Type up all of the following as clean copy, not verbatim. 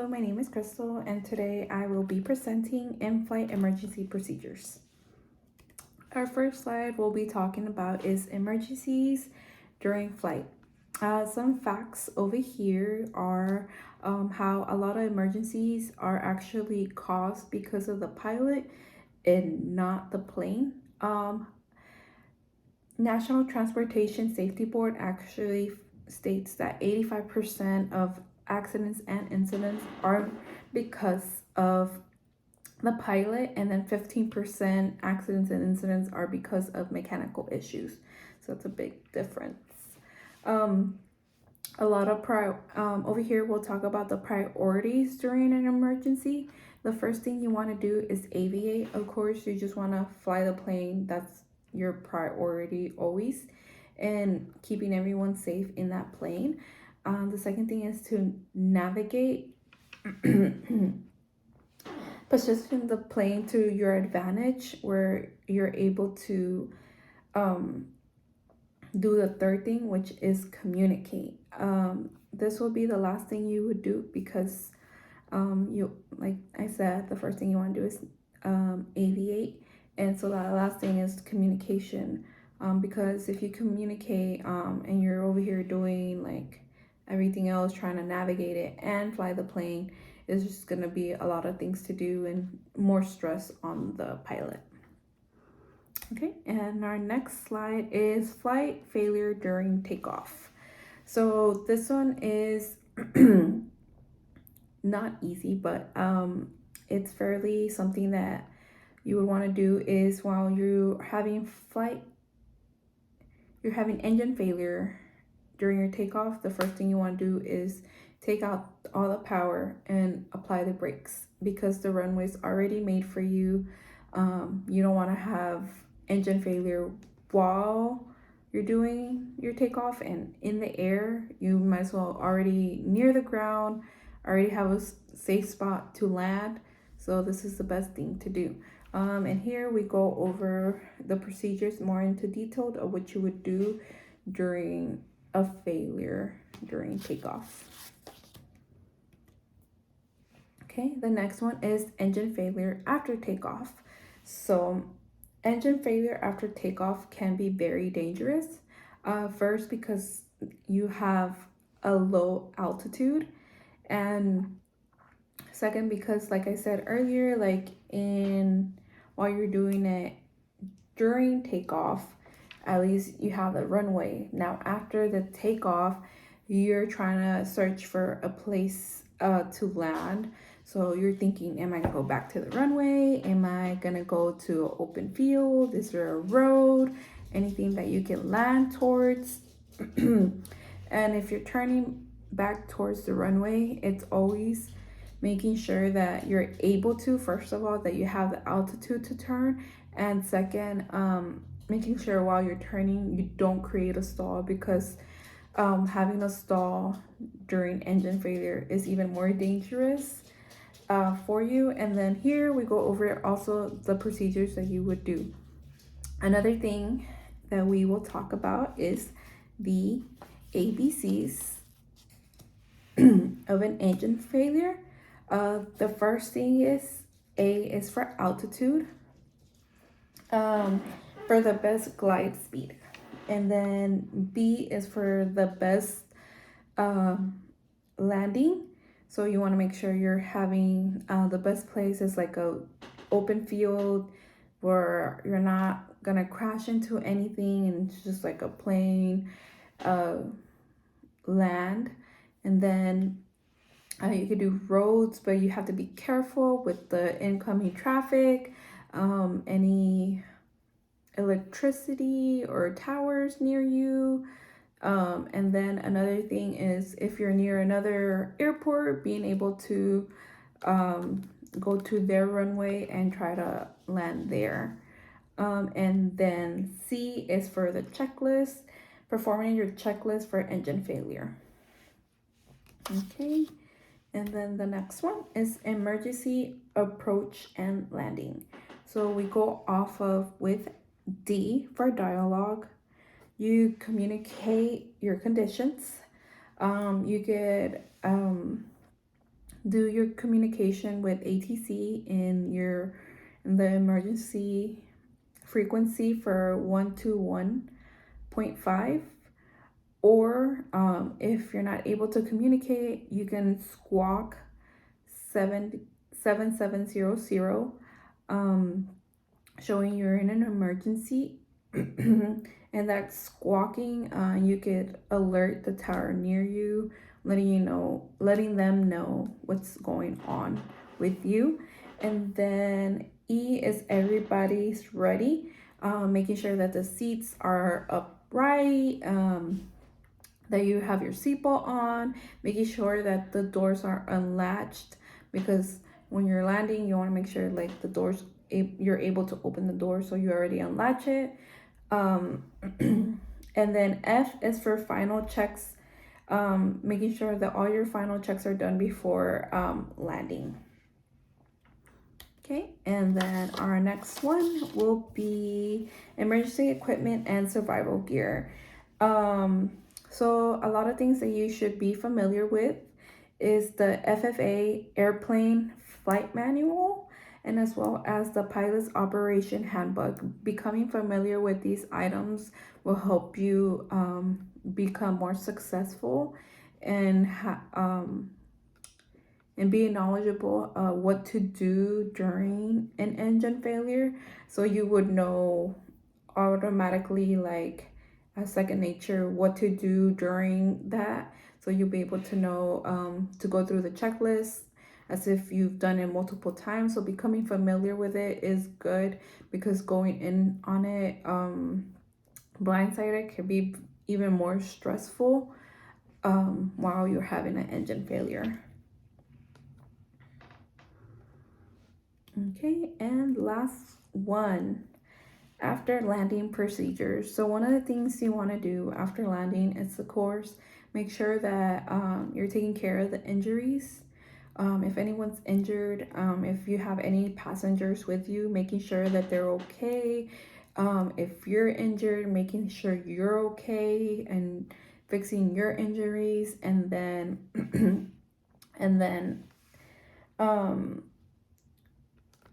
Hello, my name is Crystal, and today I will be presenting in-flight emergency procedures. Our first slide we'll be talking about is emergencies during flight. Some facts over here are how a lot of emergencies are actually caused because of the pilot and not the plane. National Transportation Safety Board actually states that 85% of accidents and incidents are because of the pilot, and then 15% accidents and incidents are because of mechanical issues. So it's a big difference. A lot of over here we'll talk about the priorities during an emergency. The first thing you want to do is aviate. Of course, you just want to fly the plane. That's your priority always, and keeping everyone safe in that plane. The second thing is to navigate. Position the plane to your advantage where you're able to do the third thing, which is communicate. This will be the last thing you would do because you, like I said, the first thing you want to do is aviate, and so that last thing is communication. Because if you communicate and you're over here doing like everything else, trying to navigate it and fly the plane, is just going to be a lot of things to do and more stress on the pilot. Okay, and our next slide is flight failure during takeoff. So this one is not easy, but it's fairly something that you would want to do is while you're having engine failure during your takeoff, the first thing you want to do is take out all the power and apply the brakes because the runway is already made for you. You don't want to have engine failure while you're doing your takeoff, and in the air you might as well already near the ground, already have a safe spot to land. So this is the best thing to do. And here we go over the procedures more into detail of what you would do during a failure during takeoff. Okay, the next one is engine failure after takeoff. So engine failure after takeoff can be very dangerous. First, because you have a low altitude, and second, because like I said earlier, while you're doing it during takeoff, at least you have the runway. Now after the takeoff, you're trying to search for a place to land. So you're thinking, am I gonna go back to the runway? Am I gonna go to an open field? Is there a road? Anything that you can land towards? And if you're turning back towards the runway, it's always making sure that you're able to, first of all, that you have the altitude to turn, and second, making sure while you're turning you don't create a stall, because having a stall during engine failure is even more dangerous for you. And then here we go over also the procedures that you would do. Another thing that we will talk about is the ABCs of an engine failure. The first thing is A is for altitude, for the best glide speed, and then B is for the best landing. So you want to make sure you're having the best place is like a open field where you're not gonna crash into anything, and it's just like a plain land. And then you could do roads, but you have to be careful with the incoming traffic, any electricity or towers near you. And then another thing is if you're near another airport, being able to go to their runway and try to land there. And then C is for the checklist, performing your checklist for engine failure. Okay, and then the next one is emergency approach and landing. So we go off of with D for dialogue. You communicate your conditions. You could do your communication with ATC in the emergency frequency for 121.5, or if you're not able to communicate, you can squawk 7700, showing you're in an emergency. And that squawking, you could alert the tower near you, letting them know what's going on with you. And then E is everybody's ready, making sure that the seats are upright, that you have your seatbelt on, making sure that the doors are unlatched, because when you're landing, you want to make sure like the doors, you're able to open the door, so you already unlatch it. And then F is for final checks, making sure that all your final checks are done before landing. Okay, and then our next one will be emergency equipment and survival gear. So a lot of things that you should be familiar with is the FFA airplane flight manual, and as well as the pilot's operation handbook. Becoming familiar with these items will help you become more successful and being knowledgeable what to do during an engine failure, so you would know automatically, like a second nature, what to do during that. So you'll be able to know to go through the checklist as if you've done it multiple times. So becoming familiar with it is good, because going in on it blindsided can be even more stressful while you're having an engine failure. Okay, and last one, after landing procedures. So one of the things you want to do after landing is, of course, make sure that you're taking care of the injuries. If anyone's injured, if you have any passengers with you, making sure that they're okay. If you're injured, making sure you're okay and fixing your injuries. And then and then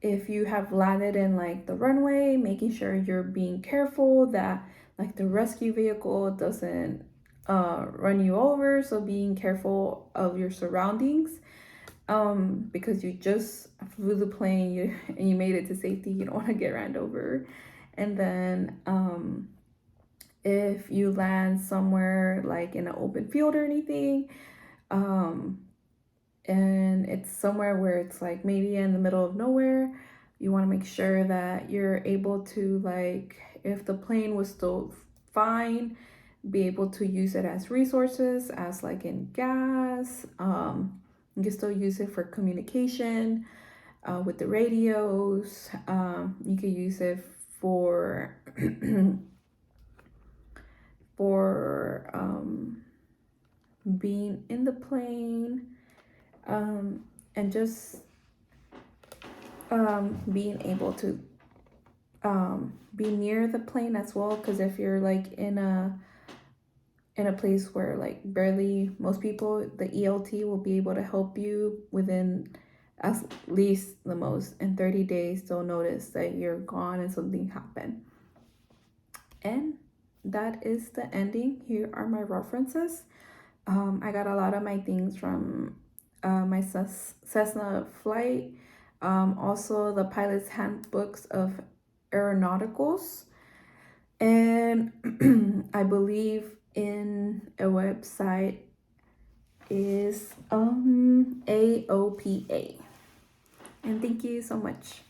if you have landed in like the runway, making sure you're being careful that like the rescue vehicle doesn't run you over. So being careful of your surroundings, because you just flew the plane, and you made it to safety, you don't want to get ran over. And then if you land somewhere like in an open field or anything, and it's somewhere where it's like maybe in the middle of nowhere, you want to make sure that you're able to, like, if the plane was still fine, be able to use it as resources, as like in gas. You can still use it for communication with the radios. You can use it for for being in the plane, and just being able to be near the plane as well. Because if you're like in a place where like barely most people, the ELT will be able to help you within at least the most in 30 days. They'll notice that you're gone and something happened. And that is the ending. Here are my references. I got a lot of my things from my Cessna flight, also the pilot's handbooks of aeronauticals, and I believe in a website is AOPA. And thank you so much.